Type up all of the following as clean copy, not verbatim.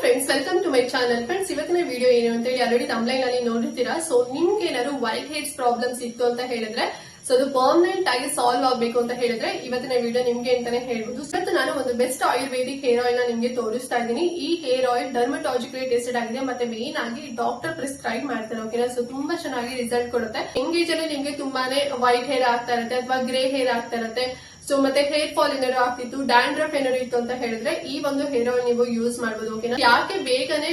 Friends, welcome to my channel. Friends, ಇವತ್ತಿನ video ಏನು ಅಂತ ಹೇಳಿ ಆಲ್ರೆಡಿ ತಮ್ಲೈನ್ ಅಲ್ಲಿ ನೋಡಿರ್ತೀರಾ. ಸೊ ನಿಮ್ಗೆ ಏನಾದ್ರು ವೈಟ್ ಹೇರ್ಸ್ ಪ್ರಾಬ್ಲಮ್ಸ್ ಇತ್ತು ಅಂತ ಹೇಳಿದ್ರೆ, ಸೊ ಅದು ಪರ್ಮನೆಂಟ್ ಆಗಿ ಸಾಲ್ವ್ ಆಗಬೇಕು ಅಂತ ಹೇಳಿದ್ರೆ ಇವತ್ತಿನ ವಿಡಿಯೋ ನಿಮ್ಗೆ ಅಂತಾನೆ ಹೇಳ್ಬೋದು. ಇವತ್ತು ನಾನು ಒಂದು ಬೆಸ್ಟ್ ಆಯುರ್ವೇದಿಕ್ ಹೇರ್ ಆಯಿಲ್ ನ ನಿಮ್ಗೆ ತೋರಿಸ್ತಾ ಇದ್ದೀನಿ. ಈ ಹೇರ್ ಆಯಿಲ್ ಡರ್ಮಟಾಲಜಿಕಲಿ ಟೆಸ್ಟೆಡ್ ಆಗಿದೆ, ಮತ್ತೆ ಮೇನ್ ಆಗಿ ಡಾಕ್ಟರ್ ಪ್ರಿಸ್ಕ್ರೈಬ್ ಮಾಡ್ತಾರೆ. ಓಕೆನಾ? ಸೊ ತುಂಬಾ ಚೆನ್ನಾಗಿ ರಿಸಲ್ಟ್ ಕೊಡುತ್ತೆ. ಎಂಗೇಜ್ ಅಲ್ಲಿ ನಿಮ್ಗೆ ತುಂಬಾನೇ ವೈಟ್ ಹೇರ್ ಆಗ್ತಾ ಇರುತ್ತೆ ಅಥವಾ ಗ್ರೇ ಹೇರ್ ಆಗ್ತಾ ಇರುತ್ತೆ. ಸೊ ಮತ್ತೆ ಹೇರ್ ಫಾಲ್ ಏನಾದ್ರು ಆಗ್ತಿತ್ತು, ಡ್ಯಾಂಡ್ರಫ್ ಏನಾದ್ರು ಇತ್ತು ಅಂತ ಹೇಳಿದ್ರೆ ಈ ಒಂದು ಹೇರ್ ಆಯಿಲ್ ನೀವು ಯೂಸ್ ಮಾಡಬಹುದು. ಓಕೆನಾ? ಯಾಕೆ ಬೇಗನೆ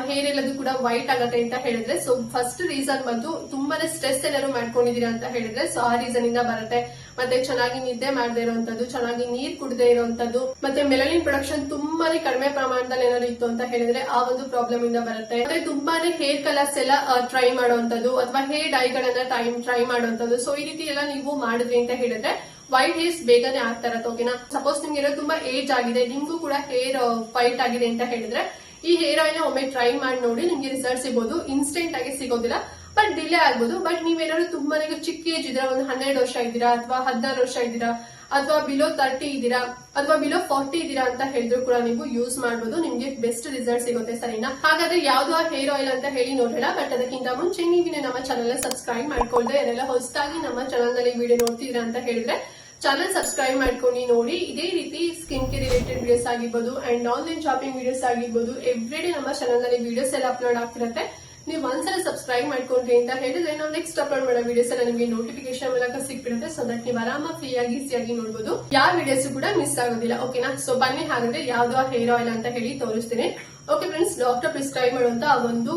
ಹೇರ್ ಎಲ್ಲದು ಕೂಡ ವೈಟ್ ಆಗತ್ತೆ ಅಂತ ಹೇಳಿದ್ರೆ, ಸೊ ಫಸ್ಟ್ ರೀಸನ್ ಬಂದು ತುಂಬಾನೇ ಸ್ಟ್ರೆಸ್ ಏನಾದ್ರು ಮಾಡ್ಕೊಂಡಿದೀರಾ ಅಂತ ಹೇಳಿದ್ರೆ, ಸೊ ಆ ರೀಸನ್ ಇಂದ ಬರುತ್ತೆ. ಮತ್ತೆ ಚೆನ್ನಾಗಿ ನಿದ್ದೆ ಮಾಡದೇ ಇರುವಂತದ್ದು, ಚೆನ್ನಾಗಿ ನೀರ್ ಕುಡದೇ ಇರುವಂತದ್ದು, ಮತ್ತೆ ಮೆಲನಿನ್ ಪ್ರೊಡಕ್ಷನ್ ತುಂಬಾನೇ ಕಡಿಮೆ ಪ್ರಮಾಣದಲ್ಲಿ ಏನಾದ್ರು ಇತ್ತು ಅಂತ ಹೇಳಿದ್ರೆ ಆ ಒಂದು ಪ್ರಾಬ್ಲಮ್ ಇಂದ ಬರುತ್ತೆ. ಮತ್ತೆ ತುಂಬಾನೇ ಹೇರ್ ಕಲರ್ಸ್ ಎಲ್ಲ ಟ್ರೈ ಮಾಡುವಂತದ್ದು ಅಥವಾ ಹೇರ್ ಡೈಗಳನ್ನ ಟ್ರೈ ಮಾಡುವಂತದ್ದು. ಸೊ ಈ ರೀತಿ ಎಲ್ಲ ನೀವು ಮಾಡಿದ್ರಿ ಅಂತ ಹೇಳಿದ್ರೆ ವೈಟ್ ಹೇರ್ಸ್ ಬೇಗನೆ ಆಗ್ತಾ ಇರತ್ತೆ. ಓಕೆನಾ? ಸಪೋಸ್ ನಿಮ್ಗೆ ತುಂಬಾ ಏಜ್ ಆಗಿದೆ, ನಿಮ್ಗೂ ಕೂಡ ಹೇರ್ ವೈಟ್ ಆಗಿದೆ ಅಂತ ಹೇಳಿದ್ರೆ ಈ ಹೇರ್ ಆಯಿಲ್ ನ ಒಮ್ಮೆ ಟ್ರೈ ಮಾಡಿ ನೋಡಿ. ನಿಮ್ಗೆ ರಿಸಲ್ಟ್ ಸಿಗೋದು, ಇನ್ಸ್ಟೆಂಟ್ ಆಗಿ ಸಿಗೋದಿಲ್ಲ, ಬಟ್ ಡಿಲೇ ಆಗ್ಬೋದು. ಬಟ್ ನೀವೇನಾದ್ರು ತುಂಬಾನೇ ಚಿಕ್ಕ ಏಜ್ ಇದ್ದೀರಾ, ಒಂದು 12 ವರ್ಷ ಇದ್ದೀರಾ ಅಥವಾ 16 ವರ್ಷ ಇದ್ದೀರಾ ಅಥವಾ ಬಿಲೋ 30 ಇದ್ದೀರಾ ಅಥವಾ ಬಿಲೋ 40 ಇದ್ದೀರಾ ಅಂತ ಹೇಳಿದ್ರು ಕೂಡ ನೀವು ಯೂಸ್ ಮಾಡಬಹುದು. ನಿಮ್ಗೆ ಬೆಸ್ಟ್ ರಿಸಲ್ಟ್ ಸಿಗುತ್ತೆ. ಸರಿನಾ? ಹಾಗಾದ್ರೆ ಯಾವ್ದು ಆ ಹೇರ್ ಆಯಿಲ್ ಅಂತ ಹೇಳಿ ನೋಡೋಣ. ಬಟ್ ಅದಕ್ಕಿಂತ ಮುಂಚೆ ನೀವಿನೇ ನಮ್ಮ ಚಾನಲ್ ಸಬ್ಸ್ಕ್ರೈಬ್ ಮಾಡ್ಕೊಳ್ದೆ ಯಾರೆಲ್ಲ ಹೊಸದಾಗಿ ನಮ್ಮ ಚಾನಲ್ ನಲ್ಲಿ ವಿಡಿಯೋ ನೋಡ್ತಿದ್ದೀರಾ ಅಂತ ಹೇಳಿದ್ರೆ ಚಾನಲ್ ಸಬ್ಸ್ಕ್ರೈಬ್ ಮಾಡ್ಕೊಂಡು ನೋಡಿ. ಇದೇ ರೀತಿ ಸ್ಕಿನ್ ಕೇರ್ ರಿಲೇಟೆಡ್ ವಿಡಿಯೋಸ್ ಆಗಿರ್ಬೋದು ಅಂಡ್ ಆನ್ಲೈನ್ ಶಾಪಿಂಗ್ ವಿಡಿಯೋಸ್ ಆಗಿರ್ಬೋದು, ಎವ್ರಿ ಡೇ ನಮ್ಮ ಚಾನಲ್ ನಲ್ಲಿ ವಿಡಿಯೋಸ್ ಎಲ್ಲ ಅಪ್ಲೋಡ್ ಆಗ್ತಿರುತ್ತೆ. ನೀವು ಒಂದ್ಸಲ ಸಬ್ಸ್ಕ್ರೈಬ್ ಮಾಡ್ಕೊಂಡ್ರಿ ಅಂತ ಹೇಳಿದ್ರೆ ನಾವು ನೆಕ್ಸ್ಟ್ ಅಪ್ಲೋಡ್ ಮಾಡೋ ವಿಡಿಯೋಸ್ ಎಲ್ಲ ನಿಮಗೆ ನೋಟಿಫಿಕೇಶನ್ ಮೂಲಕ ಸಿಕ್ಬಿಡುತ್ತೆ. ಸೊ ದಟ್ ನೀವು ಆರಾಮ ಫ್ರೀ ಆಗಿ ಈಸಿಯಾಗಿ ನೋಡಬಹುದು, ಯಾವ ವಿಡಿಯೋಸ್ ಕೂಡ ಮಿಸ್ ಆಗೋದಿಲ್ಲ. ಓಕೆನಾ? ಸೊ ಬನ್ನಿ ಹಾಗಾದ್ರೆ ಯಾವ್ದು ಹೇರ್ ಆಯಿಲ್ ಅಂತ ಹೇಳಿ ತೋರಿಸ್ತೀನಿ. ಓಕೆ ಫ್ರೆಂಡ್ಸ್, ಡಾಕ್ಟರ್ ಪ್ರಿಸ್ಕ್ರೈಬ್ ಮಾಡುವಂತ ಒಂದು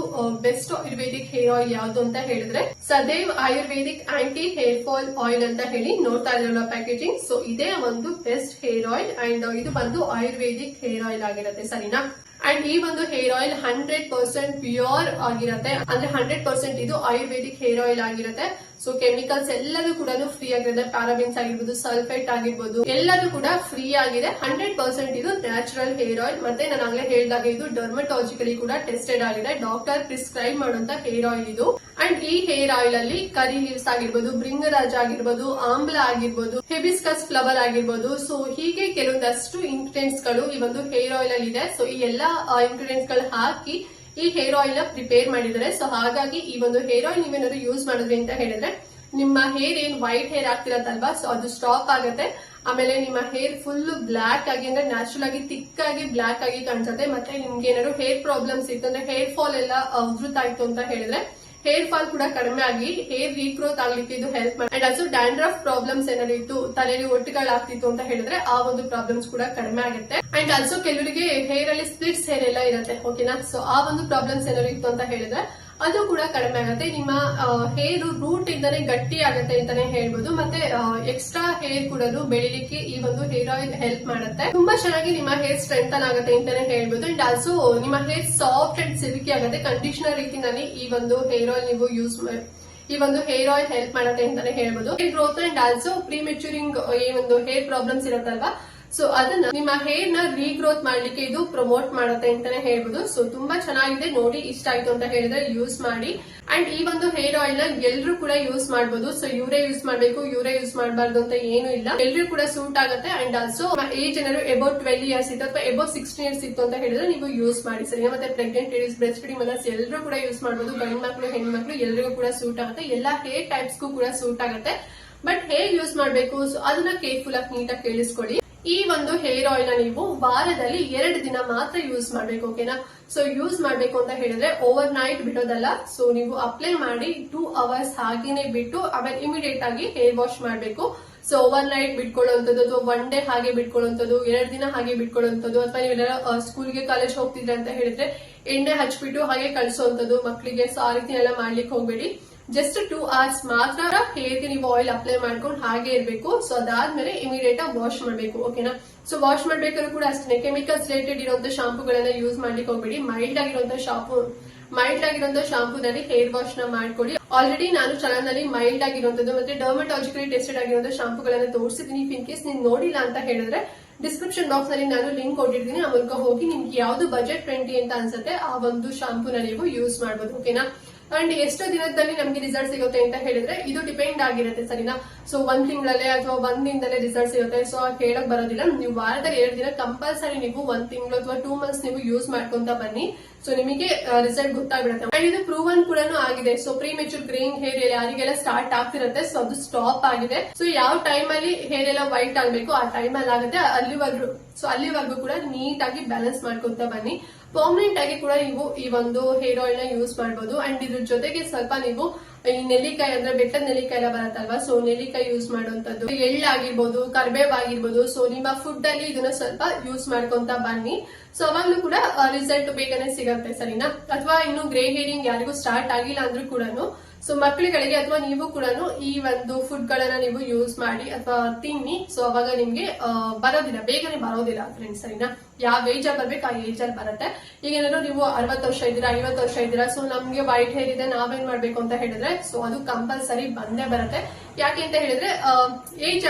ಬೆಸ್ಟ್ ಆಯುರ್ವೇದಿಕ್ ಹೇರ್ ಆಯಿಲ್ ಯಾವ್ದು ಅಂತ ಹೇಳಿದ್ರೆ Sadaiv Ayurvedic anti hair fall oil ಅಂತ ಹೇಳಿ ನೋಡ್ತಾ ಇರೋ ಪ್ಯಾಕೇಜಿಂಗ್. ಸೊ ಇದೇ ಒಂದು ಬೆಸ್ಟ್ ಹೇರ್ ಆಯಿಲ್ ಅಂಡ್ ಇದು ಬಂದು ಆಯುರ್ವೇದಿಕ್ ಹೇರ್ ಆಯಿಲ್ ಆಗಿರುತ್ತೆ. ಸರಿನಾ? ಅಂಡ್ ಈ ಒಂದು ಹೇರ್ ಆಯಿಲ್ 100% ಪ್ಯೂರ್ ಆಗಿರುತ್ತೆ. ಅಂದ್ರೆ 100% ಇದು ಆಯುರ್ವೇದಿಕ್ ಹೇರ್ ಆಯಿಲ್ ಆಗಿರುತ್ತೆ. ಸೊ ಕೆಮಿಕಲ್ಸ್ ಎಲ್ಲದೂ ಕೂಡ ಫ್ರೀ ಆಗಿರುತ್ತೆ. ಪ್ಯಾರಾಬಿನ್ಸ್ ಆಗಿರ್ಬೋದು, ಸಲ್ಫೇಟ್ ಆಗಿರ್ಬೋದು, ಎಲ್ಲದೂ ಕೂಡ ಫ್ರೀ ಆಗಿದೆ. 100% ಇದು ನ್ಯಾಚುರಲ್ ಹೇರ್ ಆಯಿಲ್. ಮತ್ತೆ ನಾನು ಆಗ್ಲೇ ಹೇಳಿದಾಗ ಇದು ಡರ್ಮಟಾಲಜಿಕಲಿ ಕೂಡ ಟೆಸ್ಟೆಡ್ ಆಗಿದೆ. ಡಾಕ್ಟರ್ ಪ್ರಿಸ್ಕ್ರೈಬ್ ಮಾಡುವಂತ ಹೇರ್ ಆಯಿಲ್ ಇದು. ಅಂಡ್ ಈ ಹೇರ್ ಆಯಿಲ್ ಅಲ್ಲಿ ಕರಿ ಲೀವ್ಸ್ ಆಗಿರ್ಬೋದು, ಭೃಂಗರಾಜ ಆಗಿರ್ಬೋದು, ಆಮ್ಲ ಆಗಿರ್ಬೋದು, ಹೆಬಿಸ್ಕಸ್ ಫ್ಲವರ್ ಆಗಿರ್ಬೋದು, ಸೊ ಹೀಗೆ ಕೆಲವೊಂದಷ್ಟು ಇಂಗ್ರೀಡಿಯೆಂಟ್ಸ್ ಗಳು ಈ ಒಂದು ಹೇರ್ ಆಯಿಲ್ ಅಲ್ಲಿ ಇದೆ. ಸೊ ಈ ಎಲ್ಲಾ ಇಂಗ್ರೀಡಿಯೆಂಟ್ಸ್ ಗಳು ಹಾಕಿ ಈ ಹೇರ್ ಆಯಿಲ್ ನ ಪ್ರಿಪೇರ್ ಮಾಡಿದ್ದಾರೆ. ಸೊ ಹಾಗಾಗಿ ಈ ಒಂದು ಹೇರ್ ಆಯಿಲ್ ನೀವೇನಾದ್ರು ಯೂಸ್ ಮಾಡಿದ್ರಿ ಅಂತ ಹೇಳಿದ್ರೆ ನಿಮ್ಮ ಹೇರ್ ಏನ್ ವೈಟ್ ಹೇರ್ ಆಗ್ತಿರತ್ತಲ್ವಾ, ಸೊ ಅದು ಸ್ಟಾಪ್ ಆಗುತ್ತೆ. ಆಮೇಲೆ ನಿಮ್ಮ ಹೇರ್ ಫುಲ್ ಬ್ಲಾಕ್ ಆಗಿ, ಅಂದ್ರೆ ನ್ಯಾಚುರಲ್ ಆಗಿ ಥಿಕ್ ಆಗಿ ಬ್ಲಾಕ್ ಆಗಿ ಕಾಣಿಸುತ್ತೆ. ಮತ್ತೆ ನಿಮ್ಗೆ ಏನಾದ್ರು ಹೇರ್ ಪ್ರಾಬ್ಲಮ್ಸ್ ಇತ್ತು ಅಂದ್ರೆ ಹೇರ್ ಫಾಲ್ ಎಲ್ಲ ಉದುರುತ್ತಾಯ್ತು ಅಂತ ಹೇಳಿದ್ರೆ ಹೇರ್ ಫಾಲ್ ಕೂಡ ಕಡಿಮೆ ಆಗಿ ಹೇರ್ ರೀಗ್ರೋತ್ ಆಗ್ಲಿಕ್ಕೆ ಇದು ಹೆಲ್ಪ್ ಮಾಡಿ. ಅಂಡ್ ಆಲ್ಸೋ ಡ್ಯಾಂಡ್ರಫ್ ಪ್ರಾಬ್ಲಮ್ಸ್ ಏನಾದ್ರು ಇತ್ತು, ತಲೆಯಲ್ಲಿ ಒಟ್ಟುಗಳಾಗ್ತಿತ್ತು ಅಂತ ಹೇಳಿದ್ರೆ ಆ ಒಂದು ಪ್ರಾಬ್ಲಮ್ಸ್ ಕೂಡ ಕಡಿಮೆ ಆಗುತ್ತೆ. ಅಂಡ್ ಆಲ್ಸೋ ಕೆಲವರಿಗೆ ಹೇರ್ ಅಲ್ಲಿ ಸ್ಪ್ಲಿಟ್ಸ್ ಹೇರ್ ಎಲ್ಲ ಇರುತ್ತೆ. ಓಕೆನಾ? ಸೊ ಆ ಒಂದು ಪ್ರಾಬ್ಲಮ್ಸ್ ಏನಾದ್ರು ಇತ್ತು ಅಂತ ಹೇಳಿದ್ರೆ ಅದು ಕೂಡ ಕಡಿಮೆ ಆಗುತ್ತೆ. ನಿಮ್ಮ ಹೇರ್ ರೂಟ್ ಇಂದಾನೆ ಗಟ್ಟಿ ಆಗುತ್ತೆ ಅಂತಾನೆ ಹೇಳ್ಬೋದು. ಮತ್ತೆ ಎಕ್ಸ್ಟ್ರಾ ಹೇರ್ ಕೂಡ ಬೆಳಿಲಿಕ್ಕೆ ಈ ಒಂದು ಹೇರ್ ಆಯಿಲ್ ಹೆಲ್ಪ್ ಮಾಡುತ್ತೆ. ತುಂಬಾ ಚೆನ್ನಾಗಿ ನಿಮ್ಮ ಹೇರ್ ಸ್ಟ್ರೆಂಥನ್ ಆಗುತ್ತೆ ಅಂತಾನೆ ಹೇಳ್ಬೋದು. ಅಂಡ್ ಆಲ್ಸೋ ನಿಮ್ಮ ಹೇರ್ ಸಾಫ್ಟ್ ಅಂಡ್ ಸಿಲ್ಕಿ ಆಗುತ್ತೆ. ಕಂಡೀಷನರ್ ರೀತಿನಲ್ಲಿ ಈ ಒಂದು ಹೇರ್ ಆಯಿಲ್ ನೀವು ಯೂಸ್ ಮಾಡಿ ಈ ಒಂದು ಹೇರ್ ಆಯಿಲ್ ಹೆಲ್ಪ್ ಮಾಡುತ್ತೆ ಅಂತಾನೆ ಹೇಳ್ಬೋದು. Hair growth and also pre maturing ಈ ಒಂದು ಹೇರ್ ಪ್ರಾಬ್ಲಮ್ಸ್ ಇರುತ್ತಲ್ವಾ, ಸೊ ಅದನ್ನ ನಿಮ್ಮ ಹೇರ್ ನ ರೀಗ್ರೋತ್ ಮಾಡ್ಲಿಕ್ಕೆ ಇದು ಪ್ರಮೋಟ್ ಮಾಡುತ್ತೆ ಅಂತಾನೆ ಹೇಳ್ಬೋದು. ಸೊ ತುಂಬಾ ಚೆನ್ನಾಗಿದೆ. ನೋಡಿ, ಇಷ್ಟ ಆಯ್ತು ಅಂತ ಹೇಳಿದ್ರೆ ಯೂಸ್ ಮಾಡಿ. ಅಂಡ್ ಈ ಒಂದು ಹೇರ್ ಆಯಿಲ್ ನ ಎಲ್ಲರೂ ಕೂಡ ಯೂಸ್ ಮಾಡಬಹುದು. ಸೊ ಇವರೇ ಯೂಸ್ ಮಾಡ್ಬೇಕು, ಇವರೇ ಯೂಸ್ ಮಾಡಬಾರ್ದು ಅಂತ ಏನು ಇಲ್ಲ, ಎಲ್ಲರೂ ಕೂಡ ಸೂಟ್ ಆಗುತ್ತೆ. ಅಂಡ್ ಆಲ್ಸೋ ಏಜ್ ಏನಾದ್ರು ಅಬೌಟ್ 12 ಇಯರ್ಸ್ ಇತ್ತು ಅಥವಾ ಅಬೌಟ್ 16 ಇಯರ್ಸ್ ಇತ್ತು ಅಂತ ಹೇಳಿದ್ರೆ ನೀವು ಯೂಸ್ ಮಾಡಿ. ಸರಿ? ಮತ್ತೆ pregnant ladies, breast feeding mothers ಎಲ್ಲರೂ ಕೂಡ ಯೂಸ್ ಮಾಡಬಹುದು. ಗಂಡು ಮಕ್ಕಳು, ಹೆಣ್ಮಕ್ಳು ಎಲ್ಲರಿಗೂ ಕೂಡ ಸೂಟ್ ಆಗುತ್ತೆ. ಎಲ್ಲಾ ಹೇರ್ ಟೈಪ್ಸ್ಗೂ ಕೂಡ ಸೂಟ್ ಆಗುತ್ತೆ. ಬಟ್ ಹೇಗೆ ಯೂಸ್ ಮಾಡಬೇಕು, ಸೊ ಅದನ್ನ ಕೇರ್ಫುಲ್ ಆಗಿ ನೀಟಾಗಿ ಕೇಳಿಸ್ಕೊಳ್ಳಿ. ಈ ಒಂದು ಹೇರ್ ಆಯಿಲ್ ನ ನೀವು ವಾರದಲ್ಲಿ 2 ದಿನ ಮಾತ್ರ ಯೂಸ್ ಮಾಡ್ಬೇಕು. ಓಕೆನಾ? ಸೊ ಯೂಸ್ ಮಾಡ್ಬೇಕು ಅಂತ ಹೇಳಿದ್ರೆ ಓವರ್ ನೈಟ್ ಬಿಡೋದಲ್ಲ. ಸೊ ನೀವು ಅಪ್ಲೈ ಮಾಡಿ 2 ಅವರ್ಸ್ ಹಾಗೇನೆ ಬಿಟ್ಟು ಆಮೇಲೆ ಇಮಿಡಿಯೇಟ್ ಆಗಿ ಹೇರ್ ವಾಶ್ ಮಾಡಬೇಕು. ಸೊ ಓವರ್ ನೈಟ್ ಬಿಟ್ಕೊಳ್ಳುವಂಥದ್ದು ಅಥವಾ 1 ಡೇ ಹಾಗೆ ಬಿಟ್ಕೊಳ್ಳುವಂಥದ್ದು, 2 ದಿನ ಹಾಗೆ ಬಿಟ್ಕೊಳ್ಳುವಂಥದ್ದು, ಅಥವಾ ನೀವೆಲ್ಲ ಸ್ಕೂಲ್ಗೆ ಕಾಲೇಜ್ ಹೋಗ್ತಿದ್ರೆ ಅಂತ ಹೇಳಿದ್ರೆ ಎಣ್ಣೆ ಹಚ್ಬಿಟ್ಟು ಹಾಗೆ ಕಳಿಸುವಂಥದ್ದು ಮಕ್ಕಳಿಗೆ. ಸೊ ಆ ರೀತಿ ಎಲ್ಲ ಮಾಡ್ಲಿಕ್ಕೆ ಹೋಗ್ಬೇಡಿ. ಜಸ್ಟ್ 2 ಅವರ್ಸ್ ಮಾತ್ರ ಹೇರ್ಗೆ ನೀವು ಆಯಿಲ್ ಅಪ್ಲೈ ಮಾಡ್ಕೊಂಡು ಹಾಗೆ ಇರಬೇಕು. ಸೊ ಅದಾದ್ಮೇಲೆ ಇಮಿಡಿಯೇಟ್ ಆಗಿ ವಾಶ್ ಮಾಡಬೇಕು. ಓಕೆನಾ? ಸೊ ವಾಶ್ ಮಾಡ್ಬೇಕಾದ್ರೂ ಕೂಡ ಅಷ್ಟೇ ಕೆಮಿಕಲ್ಸ್ ರಿಲೇಟೆಡ್ ಇರುವಂತಹ ಶಾಂಪೂಗಳನ್ನ ಯೂಸ್ ಮಾಡ್ಲಿಕ್ಕೆ ಹೋಗ್ಬೇಡಿ. ಮೈಲ್ಡ್ ಆಗಿರುವಂತಹ ಶಾಂಪೂನಲ್ಲಿ ಹೇರ್ ವಾಶ್ ನ ಮಾಡ್ಕೊಳ್ಳಿ. ಆಲ್ರೆಡಿ ನಾನು ಚಾನಲ್ ನಲ್ಲಿ ಮೈಲ್ಡ್ ಆಗಿರುವಂತದ್ದು ಮತ್ತೆ ಡರ್ಮಟಾಲಜಿಕಲಿ ಟೆಸ್ಟೆಡ್ ಆಗಿರುವಂತಹ ಶಾಂಪೂಗಳನ್ನ ತೋರಿಸಿದೀನಿ. ಇನ್ ಕೇಸ್ ನೀವು ನೋಡಿಲ್ಲ ಅಂತ ಹೇಳಿದ್ರೆ ಡಿಸ್ಕ್ರಿಪ್ಷನ್ ಬಾಕ್ಸ್ ನಲ್ಲಿ ನಾನು ಲಿಂಕ್ ಕೊಟ್ಟಿರ್ತೀನಿ. ಆ ಮೂಲಕ ಹೋಗಿ ನಿಮ್ಗೆ ಯಾವ್ದು ಬಜೆಟ್ ಫ್ರೆಂಡ್ಲಿ ಅಂತ ಅನ್ಸುತ್ತೆ ಆ ಒಂದು ಶಾಂಪೂನ ನೀವು ಯೂಸ್ ಮಾಡಬಹುದು. ಓಕೆನಾ? ಅಂಡ್ ಎಷ್ಟು ದಿನದಲ್ಲಿ ನಮ್ಗೆ ರಿಸಲ್ಟ್ ಸಿಗುತ್ತೆ ಅಂತ ಹೇಳಿದ್ರೆ ಇದು ಡಿಪೆಂಡ್ ಆಗಿರುತ್ತೆ ಸರಿನಾ. ಸೊ 1 ತಿಂಗಳಲ್ಲೇ ಅಥವಾ 1 ದಿನದಲ್ಲೇ ರಿಸಲ್ಟ್ ಸಿಗುತ್ತೆ ಸೊ ಹೇಳಕ್ ಬರೋದಿಲ್ಲ. ನೀವು ವಾರದಲ್ಲಿ 2 ದಿನ ಕಂಪಲ್ಸರಿ ನೀವು 1 ತಿಂಗಳು ಅಥವಾ 2 ಮಂತ್ಸ್ ನೀವು ಯೂಸ್ ಮಾಡ್ಕೊಂತ ಬನ್ನಿ. ಸೊ ನಿಮಗೆ ರಿಸಲ್ಟ್ ಗೊತ್ತಾಗ್ಬಿಡುತ್ತೆ. ಅಂಡ್ ಇದು ಪ್ರೂವನ್ ಕೂಡ ಆಗಿದೆ. So premature greying hair ಯಾರಿಗೆಲ್ಲ ಸ್ಟಾರ್ಟ್ ಆಗ್ತಿರುತ್ತೆ ಸೊ ಅದು ಸ್ಟಾಪ್ ಆಗಿದೆ. ಸೊ ಯಾವ ಟೈಮ್ ಅಲ್ಲಿ ಹೇರ್ ಎಲ್ಲ ವೈಟ್ ಆಗ್ಬೇಕು ಆ ಟೈಮ್ ಅಲ್ಲಿ ಆಗುತ್ತೆ. ಅಲ್ಲಿವರೆಗೂ ಕೂಡ ನೀಟ್ ಆಗಿ ಬ್ಯಾಲೆನ್ಸ್ ಮಾಡ್ಕೊಂತ ಬನ್ನಿ. ಪರ್ಮನೆಂಟ್ ಆಗಿ ಕೂಡ ನೀವು ಈ ಒಂದು ಹೇರ್ ಆಯಿಲ್ ನ ಯೂಸ್ ಮಾಡಬಹುದು. ಅಂಡ್ ಇದ್ರ ಜೊತೆಗೆ ಸ್ವಲ್ಪ ನೀವು ಈ ನೆಲ್ಲಿಕಾಯಿ ಅಂದ್ರೆ ಬೆಟ್ಟದ ನೆಲ್ಲಿಕಾಯಿ ಎಲ್ಲ ಬರುತ್ತಲ್ವಾ, ಸೊ ನೆಲ್ಲಿಕಾಯಿ ಯೂಸ್ ಮಾಡುವಂತದ್ದು, ಎಳ್ಳಾಗಿರ್ಬೋದು, ಕರ್ಬೇವ್ ಆಗಿರ್ಬೋದು. ಸೊ ನಿಮ್ಮ ಫುಡ್ ಅಲ್ಲಿ ಇದನ್ನ ಸ್ವಲ್ಪ ಯೂಸ್ ಮಾಡ್ಕೊಂತ ಬನ್ನಿ. ಸೊ ಅವಾಗ್ಲೂ ಕೂಡ ರಿಸಲ್ಟ್ ಬೇಗನೆ ಸಿಗತ್ತೆ ಸರಿನಾ. ಅಥವಾ ಇನ್ನು ಗ್ರೇ ಹೇರಿಂಗ್ ಯಾರಿಗೂ ಸ್ಟಾರ್ಟ್ ಆಗಿಲ್ಲ ಅಂದ್ರೂ ಕೂಡ ಸೊ ಮಕ್ಕಳುಗಳಿಗೆ ಅಥವಾ ನೀವು ಕೂಡ ಈ ಒಂದು ಫುಡ್ ಗಳನ್ನ ನೀವು ಯೂಸ್ ಮಾಡಿ ಅಥವಾ ತಿನ್ನಿ. ಸೊ ಅವಾಗ ನಿಮ್ಗೆ ಬರೋದಿಲ್ಲ, ಬೇಗನೆ ಬರೋದಿಲ್ಲ ಫ್ರೆಂಡ್ಸ್ ಸರಿನಾ. ಯಾವ ಏಜ್ ಅಲ್ಲಿ ಬರ್ಬೇಕು ಆ ಏಜ್ ಅಲ್ಲಿ ಬರುತ್ತೆ. ಈಗ ಏನಾದ್ರು ನೀವು 60 ವರ್ಷ ಇದ್ದೀರಾ, 50 ವರ್ಷ ಇದ್ದೀರಾ, ಸೊ ನಮ್ಗೆ ವೈಟ್ ಹೇರ್ ಇದೆ ನಾವೇನ್ ಮಾಡ್ಬೇಕು ಅಂತ ಹೇಳಿದ್ರೆ ಸೊ ಅದು ಕಂಪಲ್ಸರಿ ಬಂದೇ ಬರುತ್ತೆ. ಯಾಕೆ ಅಂತ ಹೇಳಿದ್ರೆ ಏಜ್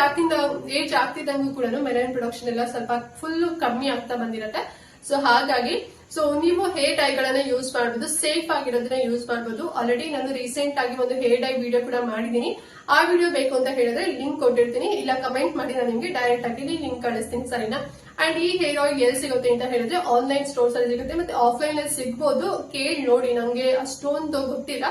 ಆಗ್ತಿದ್ದಂಗೂ ಕೂಡ ಮೆಲನಿನ್ ಪ್ರೊಡಕ್ಷನ್ ಎಲ್ಲ ಸ್ವಲ್ಪ ಫುಲ್ ಕಮ್ಮಿ ಆಗ್ತಾ ಬಂದಿರುತ್ತೆ. ಸೊ ಹಾಗಾಗಿ ಸೊ ನೀವು ಹೇರ್ ಡೈ ಗಳನ್ನ ಯೂಸ್ ಮಾಡಬಹುದು, ಸೇಫ್ ಆಗಿರೋದನ್ನ ಯೂಸ್ ಮಾಡಬಹುದು. ಆಲ್ರೆಡಿ ನಾನು ರೀಸೆಂಟ್ ಆಗಿ ಒಂದು ಹೇರ್ ಡೈ ವಿಡಿಯೋ ಕೂಡ ಮಾಡಿದೀನಿ. ಆ ವಿಡಿಯೋ ಬೇಕು ಅಂತ ಹೇಳಿದ್ರೆ ಲಿಂಕ್ ಕೊಟ್ಟಿರ್ತೀನಿ, ಇಲ್ಲ ಕಮೆಂಟ್ ಮಾಡಿ ನಾನು ನಿಮ್ಗೆ ಡೈರೆಕ್ಟ್ ಆಗಿ ಲಿಂಕ್ ಕಳಿಸ್ತೀನಿ ಸರಿನಾ. ಅಂಡ್ ಈ ಹೇರ್ ಆಯಿಲ್ ಎಲ್ಲಿ ಸಿಗುತ್ತೆ ಅಂತ ಹೇಳಿದ್ರೆ ಆನ್ಲೈನ್ ಸ್ಟೋರ್ಸ್ ಅಲ್ಲಿ ಸಿಗುತ್ತೆ, ಮತ್ತೆ ಆಫ್ಲೈನ್ ಅಲ್ಲಿ ಸಿಗ್ಬೋದು. ಕೇಳಿ ನೋಡಿ, ನಂಗೆ ಅಷ್ಟೊಂದು ಗೊತ್ತಿಲ್ಲ.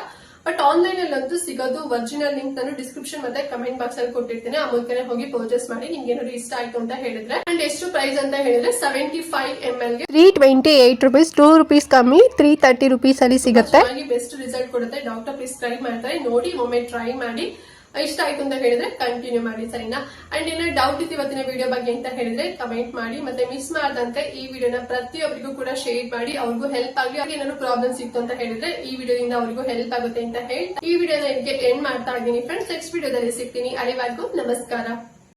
ಬಟ್ ಆನ್ಲೈನ್ ಅಲ್ಲಂತೂ ಸಿಗೋದು. ಒರಿಜಿನಲ್ ಲಿಂಕ್ ನಾನು ಡಿಸ್ಕ್ರಿಪ್ಷನ್ ಮತ್ತೆ ಕಮೆಂಟ್ ಬಾಕ್ಸ್ ಅಲ್ಲಿ ಕೊಟ್ಟಿರ್ತೀನಿ. ಆ ಮೂಲಕನೇ ಹೋಗಿ ಪರ್ಚೇಸ್ ಮಾಡಿ ನಿಮ್ಗೆ ಏನಾದ್ರು ಇಷ್ಟ ಆಯ್ತು ಅಂತ ಹೇಳಿದ್ರೆ. ಅಂಡ್ ಎಷ್ಟು ಪ್ರೈಸ್ ಅಂತ ಹೇಳಿದ್ರೆ 75 ml ಗೆ 328 rupees, 2 rupees ಕಮ್ಮಿ 330 rupees ಅಲ್ಲಿ ಸಿಗುತ್ತೆ. ಬೆಸ್ಟ್ ರಿಸಲ್ಟ್ ಕೊಡುತ್ತೆ. ಡಾಕ್ಟರ್ ಪ್ರಿಸ್ಕ್ರೈಬ್ ಮಾಡ್ತಾರೆ, ನೋಡಿ ಒಮ್ಮೆ ಟ್ರೈ ಮಾಡಿ. ಇಷ್ಟ ಆಯ್ತು ಅಂತ ಹೇಳಿದ್ರೆ ಕಂಟಿನ್ಯೂ ಮಾಡಿ ಸರಿನಾ. ಅಂಡ್ ಏನಾದ್ರು ಡೌಟ್ ಇತ್ತು ಇವತ್ತಿನ ವಿಡಿಯೋ ಬಗ್ಗೆ ಅಂತ ಹೇಳಿದ್ರೆ ಕಮೆಂಟ್ ಮಾಡಿ. ಮತ್ತೆ ಮಿಸ್ ಮಾಡದಂತೆ ಈ ವಿಡಿಯೋನ ಪ್ರತಿಯೊಬ್ಬರಿಗೂ ಕೂಡ ಶೇರ್ ಮಾಡಿ, ಅವ್ರಿಗೂ ಹೆಲ್ಪ್ ಆಗಲಿ. ಏನಾದ್ರು ಪ್ರಾಬ್ಲಮ್ಸ್ ಇತ್ತು ಅಂತ ಹೇಳಿದ್ರೆ ಈ ವಿಡಿಯೋದಿಂದ ಅವ್ರಿಗೂ ಹೆಲ್ಪ್ ಆಗುತ್ತೆ ಅಂತ ಹೇಳಿ ಈ ವಿಡಿಯೋನ ಇದಕ್ಕೆ ಎಂಡ್ ಮಾಡ್ತಾ ಇದ್ದೀನಿ ಫ್ರೆಂಡ್ಸ್. ನೆಕ್ಸ್ಟ್ ವಿಡಿಯೋದಲ್ಲಿ ಸಿಗ್ತೀನಿ. ಅಲ್ಲಿವರೆಗೂ ನಮಸ್ಕಾರ.